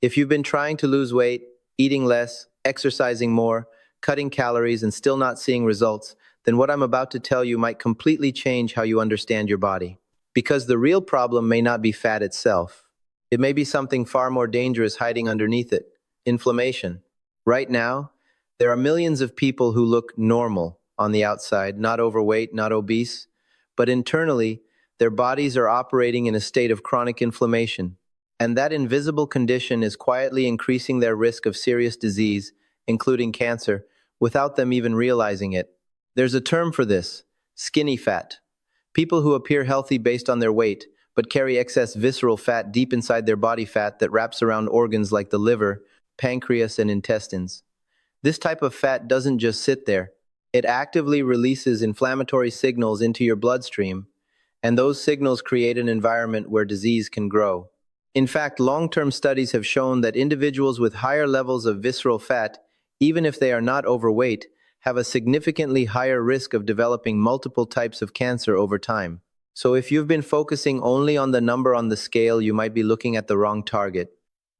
If you've been trying to lose weight, eating less, exercising more, cutting calories, and still not seeing results, then what I'm about to tell you might completely change how you understand your body. Because the real problem may not be fat itself. It may be something far more dangerous hiding underneath it: inflammation. Right now, there are millions of people who look normal on the outside, not overweight, not obese, but internally, their bodies are operating in a state of chronic inflammation. And that invisible condition is quietly increasing their risk of serious disease, including cancer, without them even realizing it. There's a term for this: skinny fat. People who appear healthy based on their weight, but carry excess visceral fat deep inside their body, fat that wraps around organs like the liver, pancreas, and intestines. This type of fat doesn't just sit there. It actively releases inflammatory signals into your bloodstream, and those signals create an environment where disease can grow. In fact, long-term studies have shown that individuals with higher levels of visceral fat, even if they are not overweight, have a significantly higher risk of developing multiple types of cancer over time. So if you've been focusing only on the number on the scale, you might be looking at the wrong target,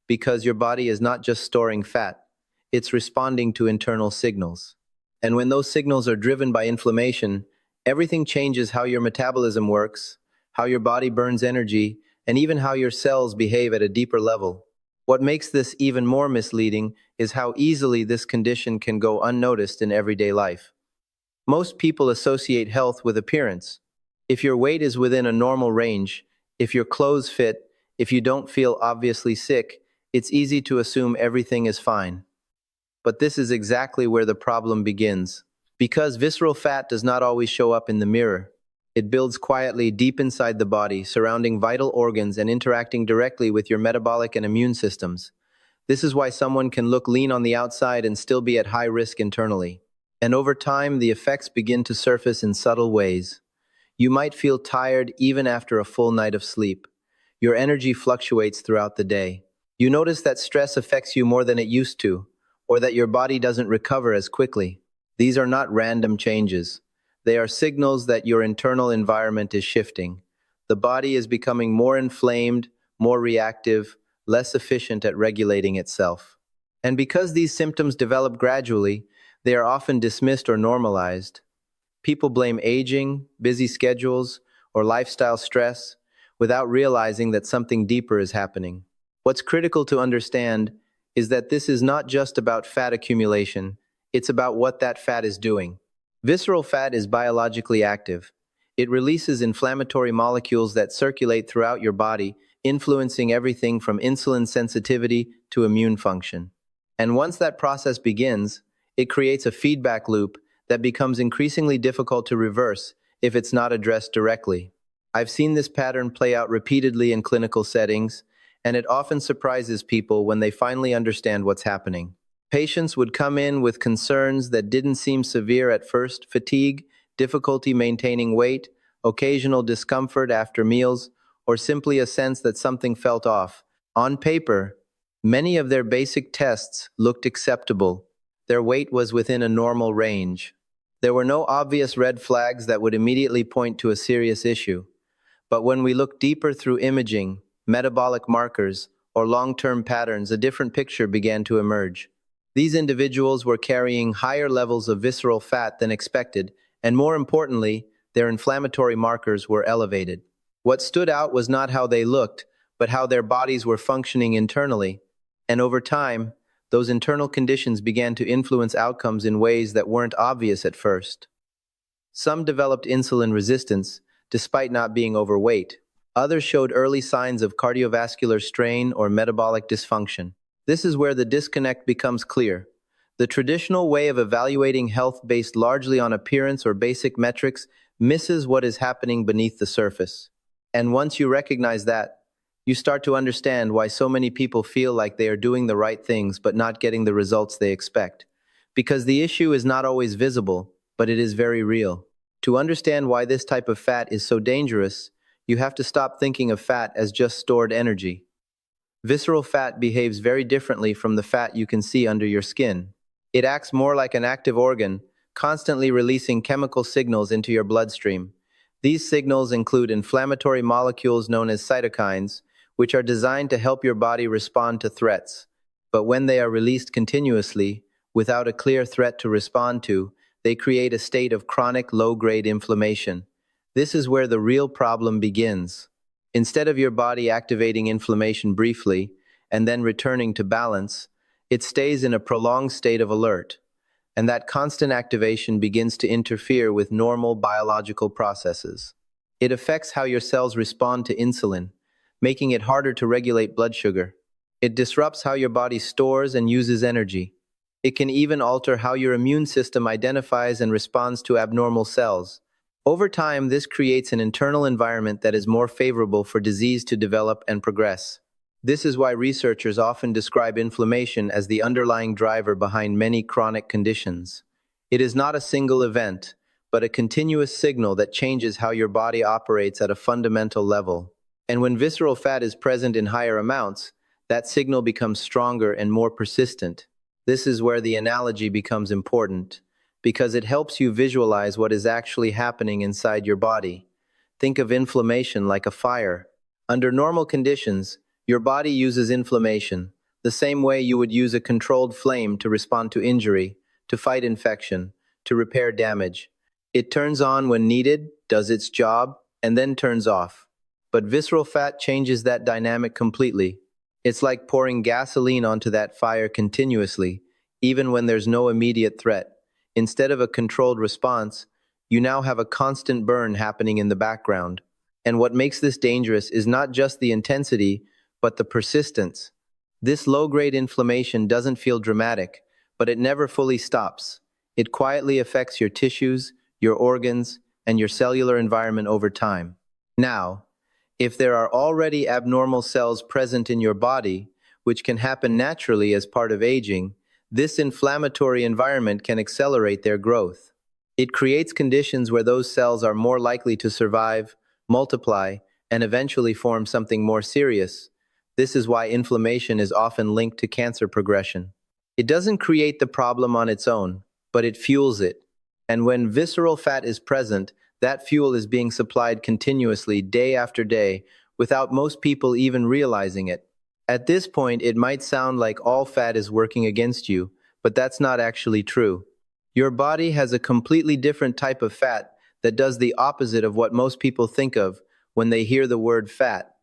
because your body is not just storing fat, it's responding to internal signals. And when those signals are driven by inflammation, everything changes: how your metabolism works, how your body burns energy, and even how your cells behave at a deeper level. What makes this even more misleading is how easily this condition can go unnoticed in everyday life. Most people associate health with appearance. If your weight is within a normal range, if your clothes fit, if you don't feel obviously sick, it's easy to assume everything is fine. But this is exactly where the problem begins. Because visceral fat does not always show up in the mirror. It builds quietly deep inside the body, surrounding vital organs and interacting directly with your metabolic and immune systems. This is why someone can look lean on the outside and still be at high risk internally. And over time, the effects begin to surface in subtle ways. You might feel tired even after a full night of sleep. Your energy fluctuates throughout the day. You notice that stress affects you more than it used to, or that your body doesn't recover as quickly. These are not random changes. They are signals that your internal environment is shifting. The body is becoming more inflamed, more reactive, less efficient at regulating itself. And because these symptoms develop gradually, they are often dismissed or normalized. People blame aging, busy schedules, or lifestyle stress without realizing that something deeper is happening. What's critical to understand is that this is not just about fat accumulation, it's about what that fat is doing. Visceral fat is biologically active. It releases inflammatory molecules that circulate throughout your body, influencing everything from insulin sensitivity to immune function. And once that process begins, it creates a feedback loop that becomes increasingly difficult to reverse if it's not addressed directly. I've seen this pattern play out repeatedly in clinical settings, and it often surprises people when they finally understand what's happening. Patients would come in with concerns that didn't seem severe at first: fatigue, difficulty maintaining weight, occasional discomfort after meals, or simply a sense that something felt off. On paper, many of their basic tests looked acceptable. Their weight was within a normal range. There were no obvious red flags that would immediately point to a serious issue. But when we looked deeper through imaging, metabolic markers, or long-term patterns, a different picture began to emerge. These individuals were carrying higher levels of visceral fat than expected, and more importantly, their inflammatory markers were elevated. What stood out was not how they looked, but how their bodies were functioning internally. And over time, those internal conditions began to influence outcomes in ways that weren't obvious at first. Some developed insulin resistance, despite not being overweight. Others showed early signs of cardiovascular strain or metabolic dysfunction. This is where the disconnect becomes clear. The traditional way of evaluating health based largely on appearance or basic metrics misses what is happening beneath the surface. And once you recognize that, you start to understand why so many people feel like they are doing the right things but not getting the results they expect. Because the issue is not always visible, but it is very real. To understand why this type of fat is so dangerous, you have to stop thinking of fat as just stored energy. Visceral fat behaves very differently from the fat you can see under your skin. It acts more like an active organ, constantly releasing chemical signals into your bloodstream. These signals include inflammatory molecules known as cytokines, which are designed to help your body respond to threats. But when they are released continuously, without a clear threat to respond to, they create a state of chronic low-grade inflammation. This is where the real problem begins. Instead of your body activating inflammation briefly and then returning to balance, it stays in a prolonged state of alert, and that constant activation begins to interfere with normal biological processes. It affects how your cells respond to insulin, making it harder to regulate blood sugar. It disrupts how your body stores and uses energy. It can even alter how your immune system identifies and responds to abnormal cells. Over time, this creates an internal environment that is more favorable for disease to develop and progress. This is why researchers often describe inflammation as the underlying driver behind many chronic conditions. It is not a single event, but a continuous signal that changes how your body operates at a fundamental level. And when visceral fat is present in higher amounts, that signal becomes stronger and more persistent. This is where the analogy becomes important, because it helps you visualize what is actually happening inside your body. Think of inflammation like a fire. Under normal conditions, your body uses inflammation, the same way you would use a controlled flame to respond to injury, to fight infection, to repair damage. It turns on when needed, does its job, and then turns off. But visceral fat changes that dynamic completely. It's like pouring gasoline onto that fire continuously, even when there's no immediate threat. Instead of a controlled response, you now have a constant burn happening in the background. And what makes this dangerous is not just the intensity, but the persistence. This low-grade inflammation doesn't feel dramatic, but it never fully stops. It quietly affects your tissues, your organs, and your cellular environment over time. Now, if there are already abnormal cells present in your body, which can happen naturally as part of aging, this inflammatory environment can accelerate their growth. It creates conditions where those cells are more likely to survive, multiply, and eventually form something more serious. This is why inflammation is often linked to cancer progression. It doesn't create the problem on its own, but it fuels it. And when visceral fat is present, that fuel is being supplied continuously day after day, without most people even realizing it. At this point, it might sound like all fat is working against you, but that's not actually true. Your body has a completely different type of fat that does the opposite of what most people think of when they hear the word fat.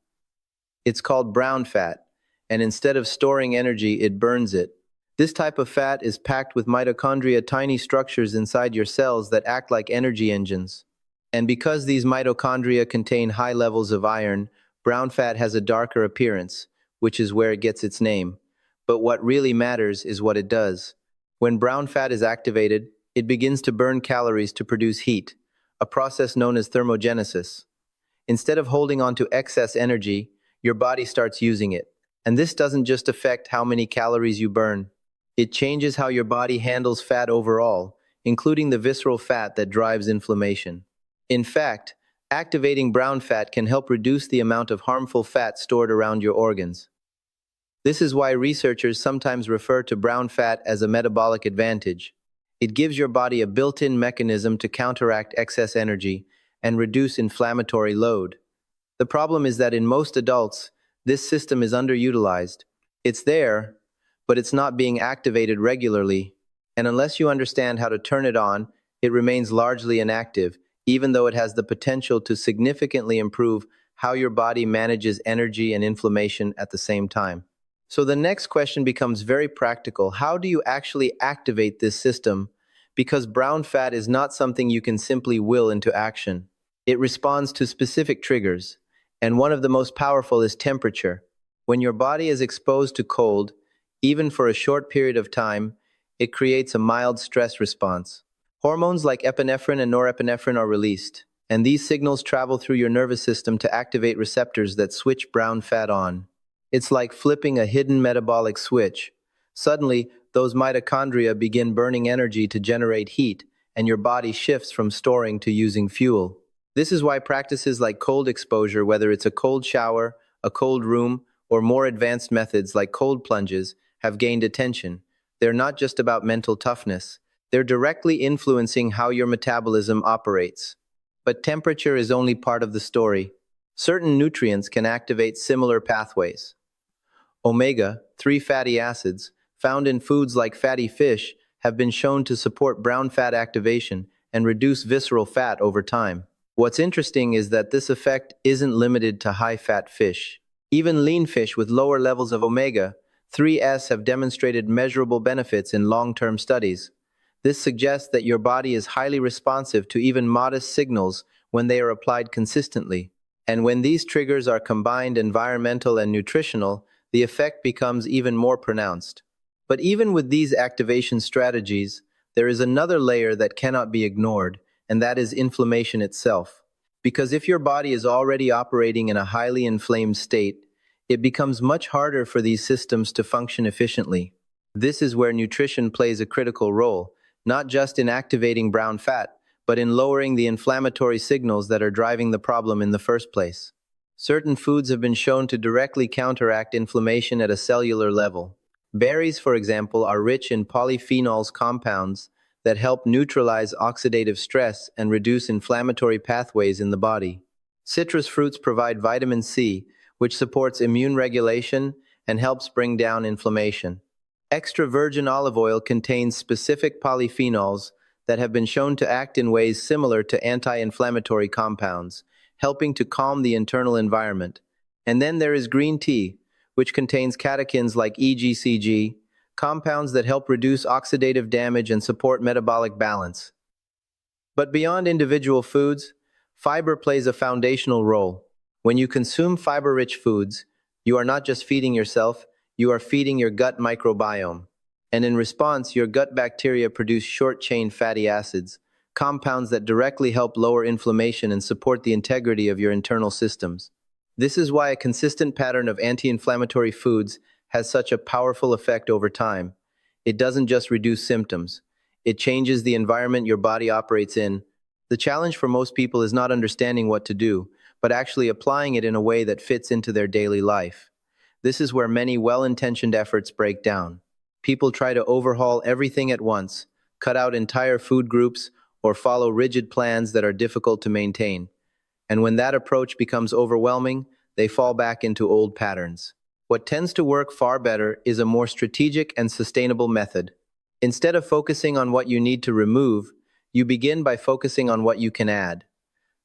It's called brown fat, and instead of storing energy, it burns it. This type of fat is packed with mitochondria, tiny structures inside your cells that act like energy engines. And because these mitochondria contain high levels of iron, brown fat has a darker appearance, which is where it gets its name. But what really matters is what it does. When brown fat is activated, it begins to burn calories to produce heat, a process known as thermogenesis. Instead of holding on to excess energy, your body starts using it. And this doesn't just affect how many calories you burn. It changes how your body handles fat overall, including the visceral fat that drives inflammation. In fact, activating brown fat can help reduce the amount of harmful fat stored around your organs. This is why researchers sometimes refer to brown fat as a metabolic advantage. It gives your body a built-in mechanism to counteract excess energy and reduce inflammatory load. The problem is that in most adults, this system is underutilized. It's there, but it's not being activated regularly. And unless you understand how to turn it on, it remains largely inactive, even though it has the potential to significantly improve how your body manages energy and inflammation at the same time. So the next question becomes very practical. How do you actually activate this system? Because brown fat is not something you can simply will into action. It responds to specific triggers, and one of the most powerful is temperature. When your body is exposed to cold, even for a short period of time, it creates a mild stress response. Hormones like epinephrine and norepinephrine are released, and these signals travel through your nervous system to activate receptors that switch brown fat on. It's like flipping a hidden metabolic switch. Suddenly, those mitochondria begin burning energy to generate heat, and your body shifts from storing to using fuel. This is why practices like cold exposure, whether it's a cold shower, a cold room, or more advanced methods like cold plunges, have gained attention. They're not just about mental toughness. They're directly influencing how your metabolism operates. But temperature is only part of the story. Certain nutrients can activate similar pathways. Omega-3 fatty acids, found in foods like fatty fish, have been shown to support brown fat activation and reduce visceral fat over time. What's interesting is that this effect isn't limited to high-fat fish. Even lean fish with lower levels of omega-3s have demonstrated measurable benefits in long-term studies. This suggests that your body is highly responsive to even modest signals when they are applied consistently. And when these triggers are combined environmental and nutritional, the effect becomes even more pronounced. But even with these activation strategies, there is another layer that cannot be ignored, and that is inflammation itself. Because if your body is already operating in a highly inflamed state, it becomes much harder for these systems to function efficiently. This is where nutrition plays a critical role, not just in activating brown fat, but in lowering the inflammatory signals that are driving the problem in the first place. Certain foods have been shown to directly counteract inflammation at a cellular level. Berries, for example, are rich in polyphenols compounds that help neutralize oxidative stress and reduce inflammatory pathways in the body. Citrus fruits provide vitamin C, which supports immune regulation and helps bring down inflammation. Extra virgin olive oil contains specific polyphenols that have been shown to act in ways similar to anti-inflammatory compounds, helping to calm the internal environment. And then there is green tea, which contains catechins like EGCG, compounds that help reduce oxidative damage and support metabolic balance. But beyond individual foods, fiber plays a foundational role. When you consume fiber-rich foods, you are not just feeding yourself, you are feeding your gut microbiome. And in response, your gut bacteria produce short-chain fatty acids, compounds that directly help lower inflammation and support the integrity of your internal systems. This is why a consistent pattern of anti-inflammatory foods has such a powerful effect over time. It doesn't just reduce symptoms. It changes the environment your body operates in. The challenge for most people is not understanding what to do, but actually applying it in a way that fits into their daily life. This is where many well-intentioned efforts break down. People try to overhaul everything at once, cut out entire food groups, or follow rigid plans that are difficult to maintain. And when that approach becomes overwhelming, they fall back into old patterns. What tends to work far better is a more strategic and sustainable method. Instead of focusing on what you need to remove, you begin by focusing on what you can add.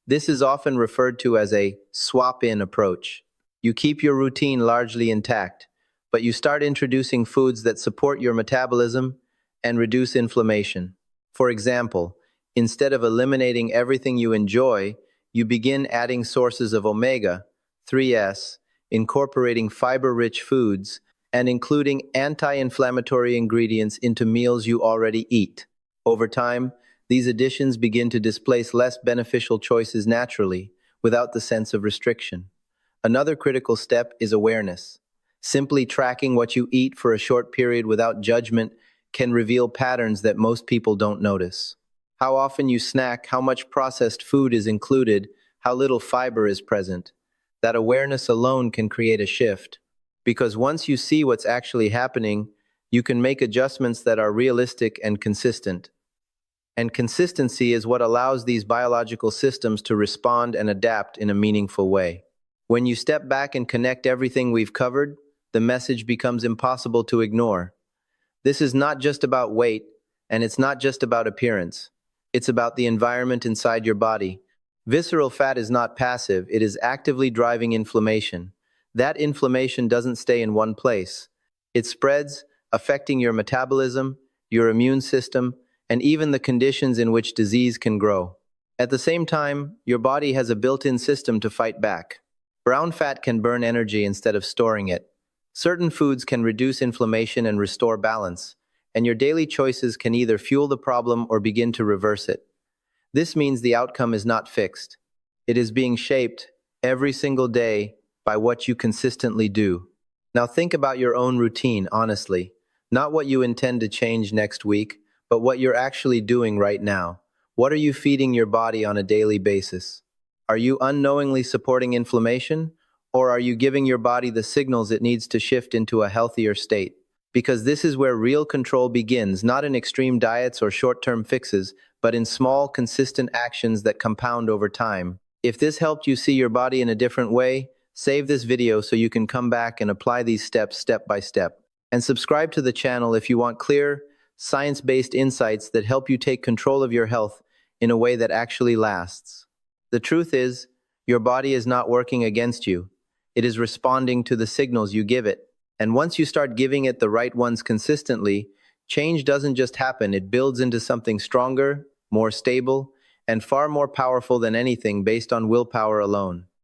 This is often referred to as a swap-in approach. You keep your routine largely intact, but you start introducing foods that support your metabolism and reduce inflammation. For example, instead of eliminating everything you enjoy, you begin adding sources of omega-3s, incorporating fiber-rich foods, and including anti-inflammatory ingredients into meals you already eat. Over time, these additions begin to displace less beneficial choices naturally, without the sense of restriction. Another critical step is awareness. Simply tracking what you eat for a short period without judgment can reveal patterns that most people don't notice. How often you snack, how much processed food is included, how little fiber is present. That awareness alone can create a shift. Because once you see what's actually happening, you can make adjustments that are realistic and consistent. And consistency is what allows these biological systems to respond and adapt in a meaningful way. When you step back and connect everything we've covered, the message becomes impossible to ignore. This is not just about weight, and it's not just about appearance. It's about the environment inside your body. Visceral fat is not passive, it is actively driving inflammation. That inflammation doesn't stay in one place. It spreads, affecting your metabolism, your immune system, and even the conditions in which disease can grow. At the same time, your body has a built-in system to fight back. Brown fat can burn energy instead of storing it. Certain foods can reduce inflammation and restore balance, and your daily choices can either fuel the problem or begin to reverse it. This means the outcome is not fixed. It is being shaped every single day by what you consistently do. Now think about your own routine, honestly. Not what you intend to change next week, but what you're actually doing right now. What are you feeding your body on a daily basis? Are you unknowingly supporting inflammation? Or are you giving your body the signals it needs to shift into a healthier state? Because this is where real control begins, not in extreme diets or short-term fixes, but in small, consistent actions that compound over time. If this helped you see your body in a different way, save this video so you can come back and apply these steps step by step. And subscribe to the channel if you want clear, science-based insights that help you take control of your health in a way that actually lasts. The truth is, your body is not working against you. It is responding to the signals you give it. And once you start giving it the right ones consistently, change doesn't just happen, it builds into something stronger, more stable, and far more powerful than anything based on willpower alone.